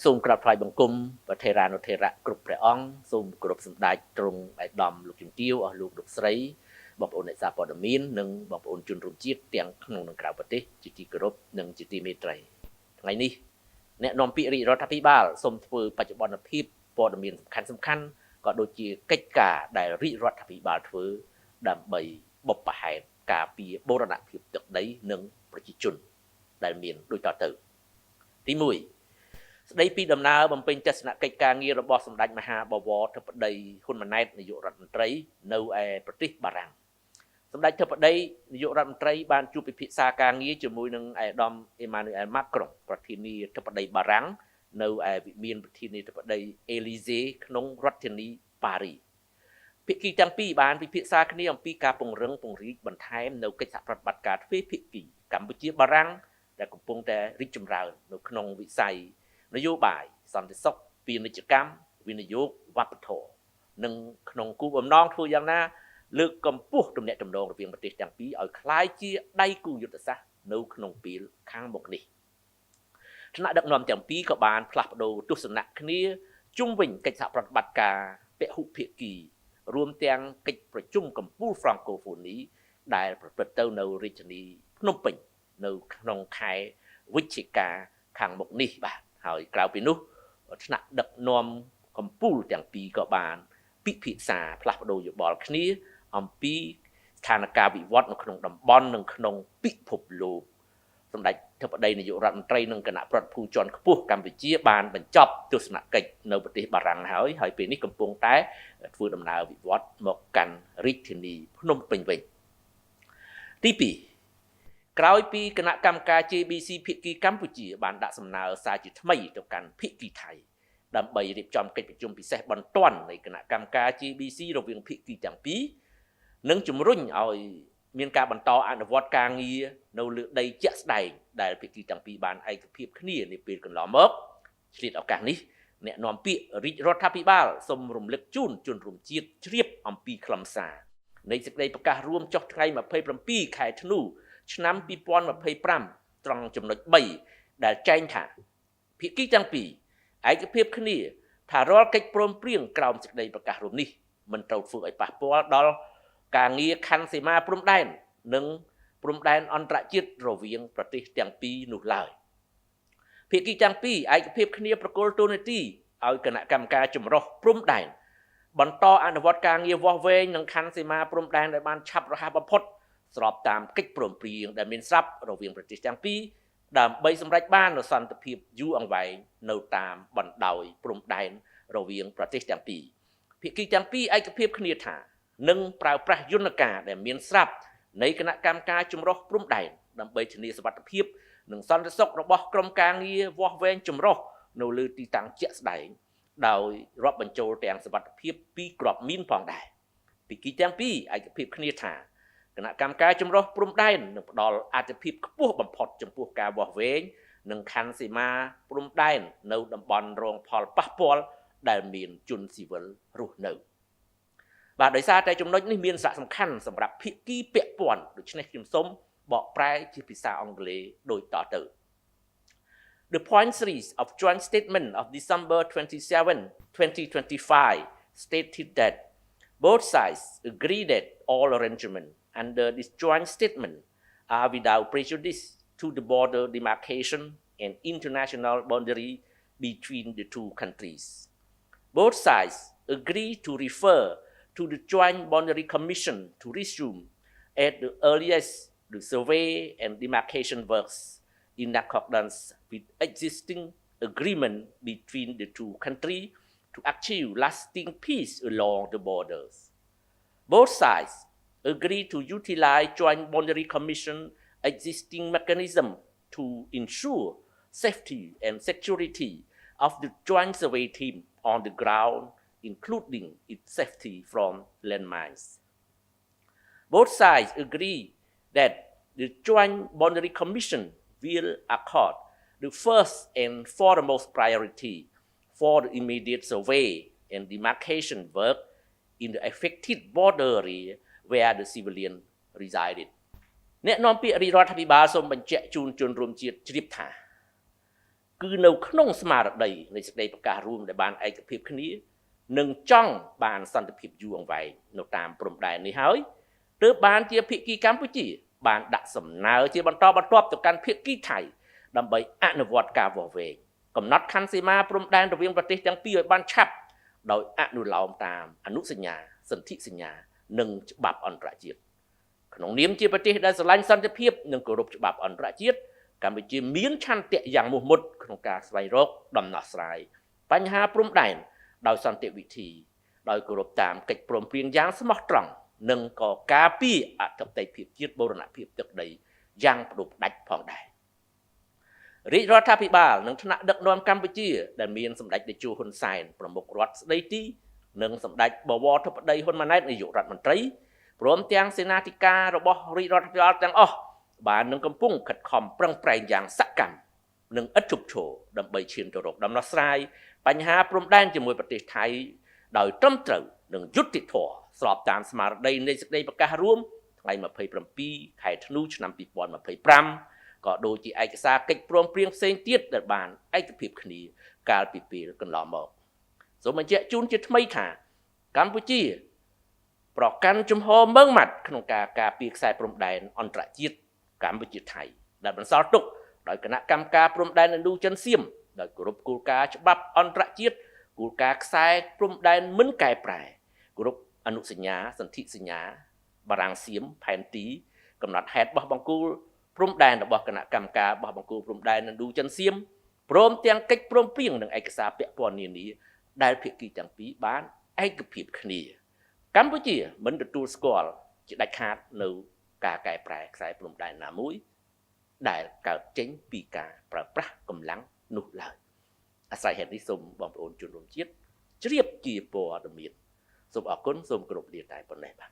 សូមក្រាបថ្វាយបង្គំព្រះថេរានុថេរៈគ្រប់ព្រះអង្គសូមគោរពសម្ដេចទ្រង់ឯកឧត្តមលោកជំទាវអស់លោកលោកស្រីបងប្អូនអ្នកសារព័ត៌មាននិងបងប្អូនជនរួមជាតិទាំងក្នុងនិងក្រៅប្រទេសជាទីគោរពនិងជាទីមេត្រីថ្ងៃនេះអ្នកនាំពាក្យរាជរដ្ឋាភិបាលសូមធ្វើបច្ចុប្បន្នភាពព័ត៌មានសំខាន់ក៏ដូចជាកិច្ចការដែលរាជរដ្ឋាភិបាលធ្វើដើម្បីបុព្វហេតុការពារបូរណភាពទឹកដីនិងប្រជាជនដែលមានដូចតទៅទី1ស្ដីពីដំណើរបំពេញទស្សនកិច្ចការងាររបស់សម្ដេចមហាបវរធិបតីហ៊ុនម៉ាណែតនាយករដ្ឋមន្ត្រីនៅឯប្រទេសបារាំងសម្ដេចធិបតីនាយករដ្ឋមន្ត្រីបានជួបពិភាក្សាការងារជាមួយនឹងឯកឧត្តមអេម៉ានូអែលម៉ាក្រុងប្រធានាធិបតីបារាំងនៅឯវិមានប្រធានាធិបតីអេលីសេក្នុងរដ្ឋធានីប៉ារីភាគីទាំងពីរបានពិភាក្សាគ្នាអំពីការពង្រឹងពង្រីកបន្ថែមនៅកិច្ចសហប្រតិបត្តិការទ្វេភាគីកម្ពុជាបារាំងដែលកំពុងតែរីកចម្រើននៅក្នុងវិស័យនយោបាយសន្តិសុខពាណិជ្ជកម្មវិនិយោគវប្បធម៌និងក្នុងគោលបំណងធ្វើយ៉ាងណាលើកកម្ពស់ទំនាក់ទំនងរវាងប្រទេសទាំងពីរឲ្យក្លាយជាដៃគូយុទ្ធសាស្ត្រនៅក្នុងពេលខាងមុខនេះថ្នាក់ដឹកនាំទាំងពីរក៏បានផ្លាស់ប្ដូរទស្សនៈគ្នាជុំវិញកិច្ចសហប្រតិបត្តិការពហុភាគីរួមទាំងកិច្ចប្រជុំកំពូលហ្វ្រង់កូហ្វូនីដែលប្រព្រឹត្តទៅនៅរាជធានីភ្នំពេញនៅក្នុងខែវិច្ឆិកាខាងមុខនេះបាទហើយក្រៅពីនោះថ្នាក់ដឹកនាំកម្ពុជាទាំងពីរក៏បានពិភាក្សាផ្លាស់ប្ដូរយោបល់គ្នាអំពីស្ថានភាពវិវត្តនៅក្នុងតំបន់និងក្នុងពិភពលោកសម្ដេចធិបតីនាយករដ្ឋមន្ត្រីនិងគណៈប្រតិភូជាន់ខ្ពស់កម្ពុជាបានបញ្ចប់ទស្សនកិច្ចនៅប្រទេសបារាំងហើយពេលនេះកំពុងតែធ្វើដំណើរវិវត្តមកកាន់រាជធានីភ្នំពេញវិញទី2ក្រោយពីគណៈកម្មការ JBC ភាគីកម្ពុជាបានដាក់សំណើសារជាថ្មីទៅកាន់ភាគីថៃដើម្បីរៀបចំកិច្ចប្រជុំពិសេសបន្ទាន់នៃគណៈកម្មការ JBC រវាងភាគីទាំងពីរនិងជំរុញឲ្យមានការបន្តអនុវត្តការងារនៅលើដីជាក់ស្ដែងដែលភាគីទាំងពីរបានឯកភាពគ្នានាពេលកន្លងមកឆ្លៀតឱកាសនេះអ្នកនាំពាក្យរាជរដ្ឋាភិបាលសូមរំលឹកជូនជនរួមជាតិជ្រាបអំពីខ្លឹមសារនៃសេចក្តីប្រកាសរួមចុះថ្ងៃ27ខែធ្នូឆ្នាំ2025ត្រង់ចំណុច3ដែលចែងថាភាគីទាំងពីរឯកភាពគ្នាថារាល់កិច្ចព្រមព្រៀងក្រោមសេចក្តីប្រកាសរួមនេះមិនត្រូវធ្វើឲ្យប៉ះពាល់ដល់ការងារខណ្ឌសីមាព្រំដែននិងព្រំដែនអន្តរជាតិរវាងប្រទេសទាំងពីរនោះឡើយភាគីទាំងពីរឯកភាពគ្នាប្រគល់ទូនាទីឲ្យគណៈកម្មការចម្រុះព្រំដែនបន្តអនុវត្តការងារវាស់វែងនិងខណ្ឌសីមាព្រំដែនដែលបានឆាប់រហ័សបំផុតស្របតាមកិច្ចព្រមព្រៀងដែលមានស្រាប់រវាងប្រទេសទាំងពីរដើម្បីសម្រេចបាននូវសន្តិភាពយូរអង្វែងនៅតាមបណ្ដោយព្រំដែនរវាងប្រទេសទាំងពីរភាគីទាំងពីរឯកភាពគ្នាថានឹងប្រើប្រាស់យន្តការដែលមានស្រាប់នៃគណៈកម្មការចម្រុះព្រំដែនដើម្បីធានាសុវត្ថិភាពនិងសន្តិសុខរបស់ក្រុមការងារវាស់វែងចម្រុះនៅលើទីតាំងជាក់ស្ដែងដោយរាប់បញ្ចូលទាំងសុវត្ថិភាពពីក្របមីនផងដែរភាគីទាំងពីរឯកភាពគ្នាថាគណៈកម្មការចម្រុះព្រំដែននឹងផ្ដល់អាទិភាពខ្ពស់បំផុតចំពោះការវាស់វែងនិងខណ្ឌសីមាព្រំដែននៅតំបន់រងផលប៉ះពាល់ដែលមានជនស៊ីវិលរស់នៅបាទដោយសារតែចំណុចនេះមានសារៈសំខាន់សម្រាប់ភាគីពាក់ព័ន្ធដូច្នេះខ្ញុំសូមបកប្រែជាភាសាអង់គ្លេសដូចតទៅ The point 3 of joint statement of December 27, 2025 stated that both sides agree that all arrangements under this joint statement are without prejudice to the border demarcation and international boundary between the two countries. Both sides agree to refer to the Joint Boundary Commission to resume at the earliest the survey and demarcation works in accordance with existing agreement between the two countries to achieve lasting peace along the borders. Both sides agree to utilize Joint Boundary Commission existing mechanism to ensure safety and security of the joint survey team on the ground, including its safety from landmines. Both sides agree that the Joint Boundary Commission will accord the first and foremost priority for the immediate survey and demarcation work in the affected border area where the civilian resided. អ្នកនាំពាក្យរាជរដ្ឋាភិបាលសូមបញ្ជាក់ជូនជនរួមជាតិជ្រាបថា គឺនៅក្នុងស្មារតីនៃសេចក្តីប្រកាសរួមដែលបានឯកភាពគ្នានិងចង់បានសន្តិភាពយូរអង្វែងនៅតាមព្រំដែននេះហើយទើបបានជាភាគីកម្ពុជាបានដាក់សំណើជាបន្តបន្ទាប់ទៅកាន់ភាគីថៃដើម្បីអនុវត្តការវាស់វែងកំណត់ខណ្ឌសីមាព្រំដែនរវាងប្រទេសទាំងពីរឲ្យបានឆាប់ដោយអនុលោមតាមអនុសញ្ញាសន្ធិសញ្ញានិងច្បាប់អន្តរជាតិក្នុងនាមជាប្រទេសដែលស្រឡាញ់សន្តិភាពនិងគោរពច្បាប់អន្តរជាតិកម្ពុជាមានឆន្ទៈយ៉ាងមោះមុតក្នុងការស្វែងរកដំណោះស្រាយបញ្ហាព្រំដែនដោយសន្តិវិធីដោយគោរពតាមកិច្ចព្រមព្រៀងយ៉ាងស្មោះត្រង់និងក៏ការពារអធិបតេយ្យភាពជាតិបូរណភាពទឹកដីយ៉ាងផ្ដុំផ្ដាច់ផងដែររាជរដ្ឋាភិបាលនិងថ្នាក់ដឹកនាំកម្ពុជាដែលមានសម្ដេចតេជោហ៊ុនសែនប្រមុខរដ្ឋស្ដីទីនិងសម្ដេចបវរធិបតីហ៊ុនម៉ាណែតនាយករដ្ឋមន្ត្រីព្រមទាំងសេនាធិការរបស់រាជរដ្ឋាភិបាលទាំងអស់បាននឹងកំពុងខិតខំប្រឹងប្រែងយ៉ាងសកម្មនិងឥតឈប់ឈរដើម្បីឈានទៅរកដំណោះស្រាយបញ្ហាព្រំដែនជាមួយប្រទេសថៃដោយត្រឹមត្រូវនិងយុត្តិធម៌ស្របតាមស្មារតីនៃសេចក្តីប្រកាសរួមថ្ងៃ27ខែធ្នូឆ្នាំ2025ក៏ដូចជាឯកសារកិច្ចព្រមព្រៀងផ្សេងទៀតដែលបានឯកភាពគ្នាកាលពីពេលកន្លងមកសូមបញ្ជាក់ជូនជាថ្មីថាកម្ពុជាប្រកាន់ជំហរម៉ឺងម៉ាត់ក្នុងការការពារខ្សែព្រំដែនអន្តរជាតិកម្ពុជាថៃដែលបន្សល់ទុកដោយគណៈកម្មការព្រំដែនឥណ្ឌូចិនសៀមដោយគោរពគោលការណ៍ច្បាប់អន្តរជាតិគោលការណ៍ខ្សែព្រំដែនមិនកែប្រែគោរពអនុសញ្ញាសន្ធិសញ្ញាបារាំងសៀមផែនទីកំណត់ហេតុបោះបង្គោលព្រំដែនរបស់គណៈកម្មការបោះបង្គោលព្រំដែនឥណ្ឌូចិនសៀមព្រមទាំងកិច្ចព្រមព្រៀងនិងឯកសារពាក់ព័ន្ធនានាដែលភាគីទាំងពីរបានឯកភាពគ្នាកម្ពុជាមិនទទួលស្គាល់ជាដាច់ខាតនៅការកែប្រែខ្សែព្រំដែនណាមួយដែលកើតចេញពីការប្រើប្រាស់កម្លាំងនោះឡើយអាស្រ័យហេតុនេះសូមបងប្អូនជនរួមជាតិជ្រាបជាព័ត៌មានសូមអរគុណសូមគោរពលាតែប៉ុណ្ណេះបាទ